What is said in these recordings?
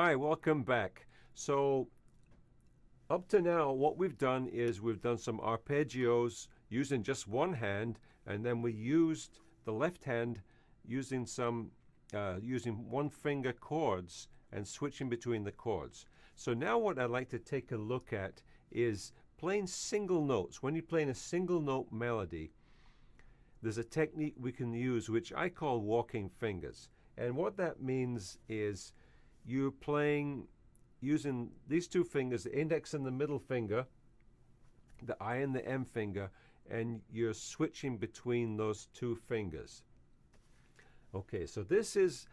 Hi, welcome back. So up to now, what we've done is we've done some arpeggios using just one hand, and then we used the left hand using using one finger chords and switching between the chords. So now what I'd like to take a look at is playing single notes. When you're playing a single note melody, there's a technique we can use which I call walking fingers. And what that means is you're playing using these two fingers, the index and the middle finger, the I and the M finger, and you're switching between those two fingers. Okay, so this is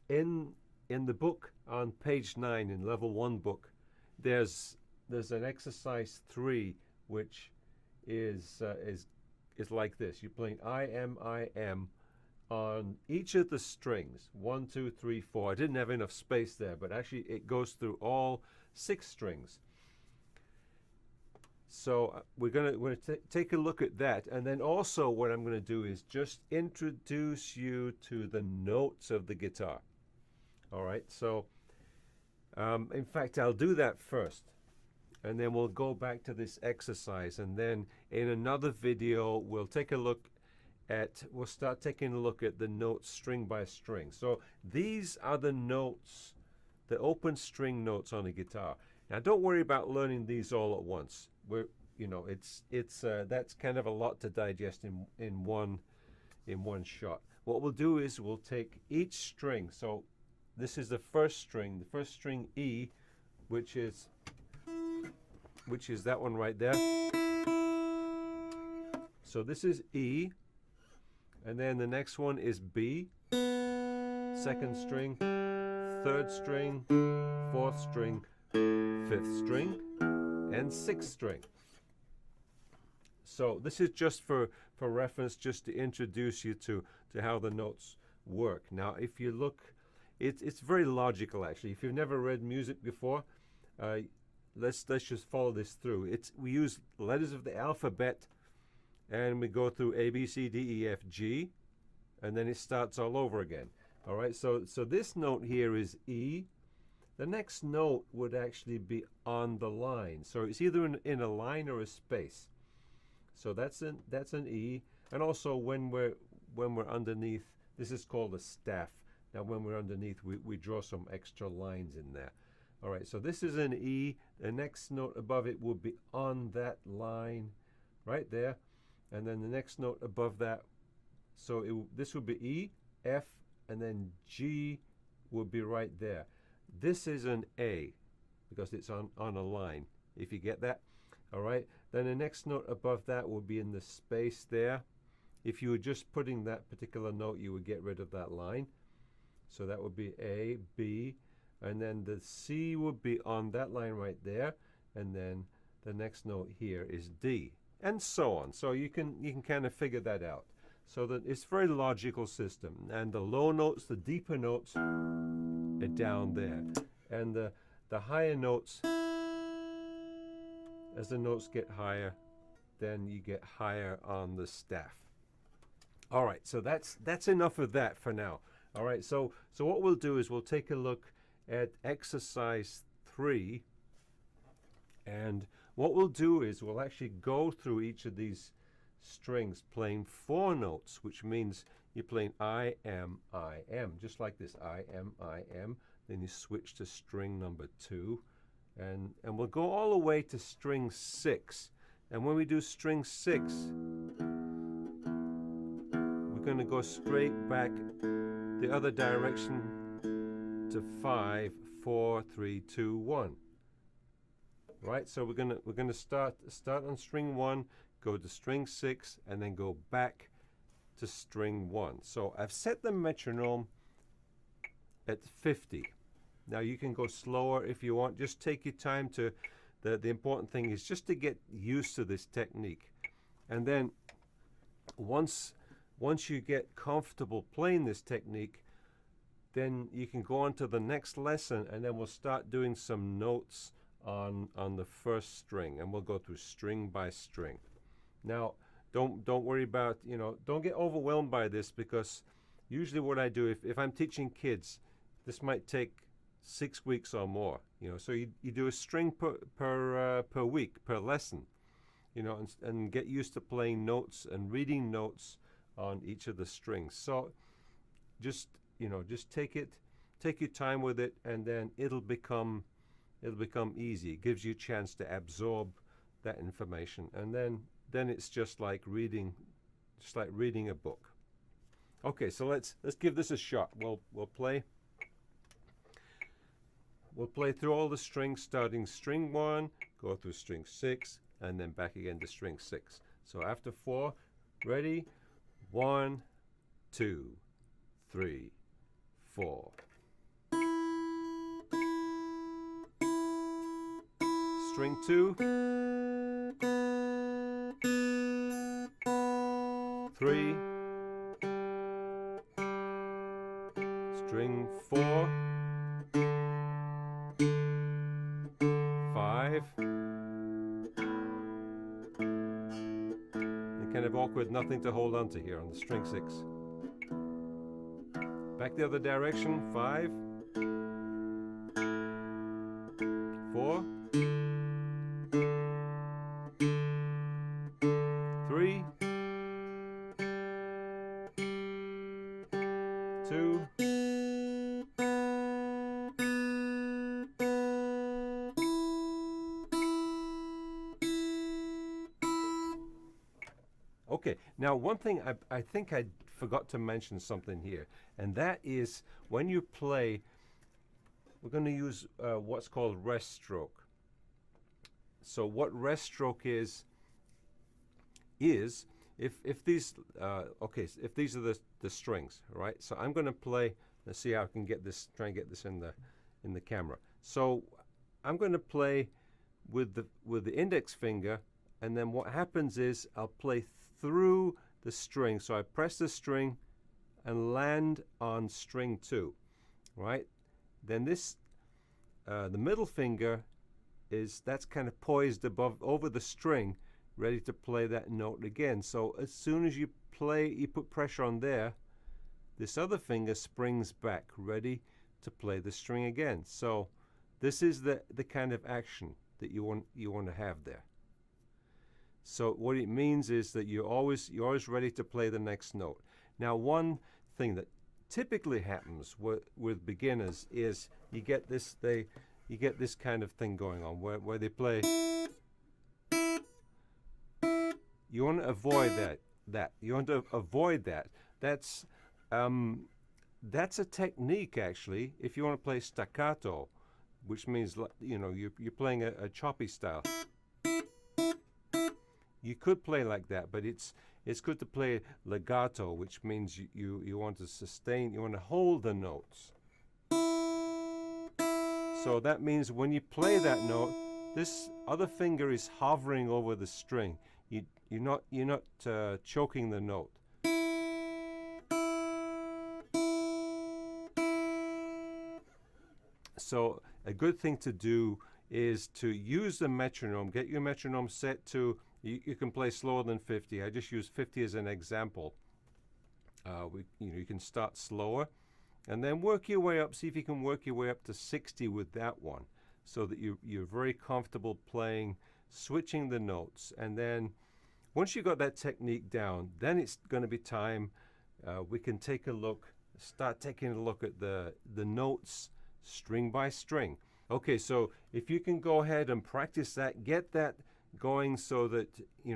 in the book on page 9 in level 1 book. There's an exercise 3 which is like this. You're playing I M on each of the strings, 1, 2, 3, 4. I didn't have enough space there, but actually it goes through all 6 strings. So we're going to take a look at that, and then also what I'm going to do is just introduce you to the notes of the guitar. All right, so in fact I'll do that first, and then we'll go back to this exercise, and then in another video we'll start taking a look at the notes string by string. So these are the notes, the open string notes on a guitar. Now don't worry about learning these all at once. That's kind of a lot to digest in one shot. What we'll do is we'll take each string. So this is the first string E, which is that one right there. So this is E, and then the next one is B, second string, third string, fourth string, fifth string, and sixth string. So this is just for reference, just to introduce you to how the notes work. Now if you look, it's very logical actually. If you've never read music before, let's just follow this through. We use letters of the alphabet, and we go through A, B, C, D, E, F, G, and then it starts all over again. All right, so this note here is E. The next note would actually be on the line. So it's either in a line or a space. So that's an E. And also when we're underneath, this is called a staff. Now when we're underneath, we draw some extra lines in there. All right, so this is an E. The next note above it would be on that line right there. And then the next note above that, so this would be E, F, and then G would be right there. This is an A because it's on a line, if you get that. All right, then the next note above that would be in the space there. If you were just putting that particular note, you would get rid of that line. So that would be A, B, and then the C would be on that line right there, and then the next note here is D, and so on. So you can kind of figure that out. So that it's a very logical system, and the low notes, the deeper notes, are down there, and the higher notes, as the notes get higher, then you get higher on the staff. All right, so that's enough of that for now. All right, so what we'll do is we'll take a look at exercise 3, and what we'll do is we'll actually go through each of these strings playing 4 notes, which means you're playing I, M, just like this, I, M, then you switch to string number 2, and we'll go all the way to string 6. And when we do string 6, we're going to go straight back the other direction to 5, 4, 3, 2, 1. Right, so we're gonna start on string 1, go to string 6, and then go back to string 1. So I've set the metronome at 50. Now you can go slower if you want. Just take your time to. The important thing is just to get used to this technique, and then once you get comfortable playing this technique, then you can go on to the next lesson, and then we'll start doing some notes on the first string, and we'll go through string by string. Now don't worry about, don't get overwhelmed by this, because usually what I do, if I'm teaching kids, this might take 6 weeks or more. So you do a string per week, per lesson, and get used to playing notes and reading notes on each of the strings. So just take your time with it, and then it'll become easy. It gives you a chance to absorb that information, and then it's just like reading a book. Okay, so let's give this a shot. We'll play through all the strings, starting string 1, go through string 6, and then back again to string 6. So after 4, ready? 1, 2, 3, 4. String 2, 3, string 4, 5. Kind of awkward, nothing to hold on to here on the string 6. Back the other direction, 5, 4, 3, 2, 1. Okay, now one thing I think I forgot to mention something here, and that is when you play, we're going to use what's called rest stroke. So what rest stroke is if these if these are the strings, right? So I'm going to play. Let's see how I can try and get this in the camera. So I'm going to play with the index finger, and then what happens is I'll play through the string. So I press the string and land on string 2, right? Then the middle finger that's kind of poised over the string, ready to play that note again. So as soon as you put pressure on there, this other finger springs back, ready to play the string again. So this is the kind of action that you want to have there. So what it means is that you're always ready to play the next note. Now, one thing that typically happens with beginners is you get this kind of thing going on where they play. You want to avoid that. You want to avoid that. That's a technique, actually, if you want to play staccato, which means you're playing a choppy style. You could play like that, but it's good to play legato, which means you want to sustain, you want to hold the notes. So that means when you play that note, this other finger is hovering over the string. You're not choking the note. So a good thing to do is to use the metronome. Get your metronome set to, you can play slower than 50. I just use 50 as an example. You can start slower and then work your way up. See if you can work your way up to 60 with that one, so that you're very comfortable playing, switching the notes. And then once you've got that technique down, then it's going to be time. We can start taking a look at the notes string by string. Okay, so if you can go ahead and practice that, get that going, so that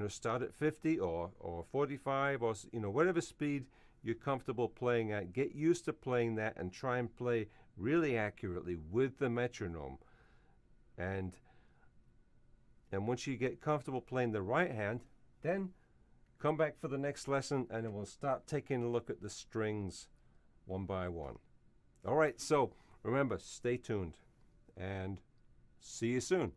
start at 50 or 45 or whatever speed you're comfortable playing at. Get used to playing that and try and play really accurately with the metronome. And once you get comfortable playing the right hand, then come back for the next lesson, and then we'll start taking a look at the strings one by one. All right, so remember, stay tuned and see you soon.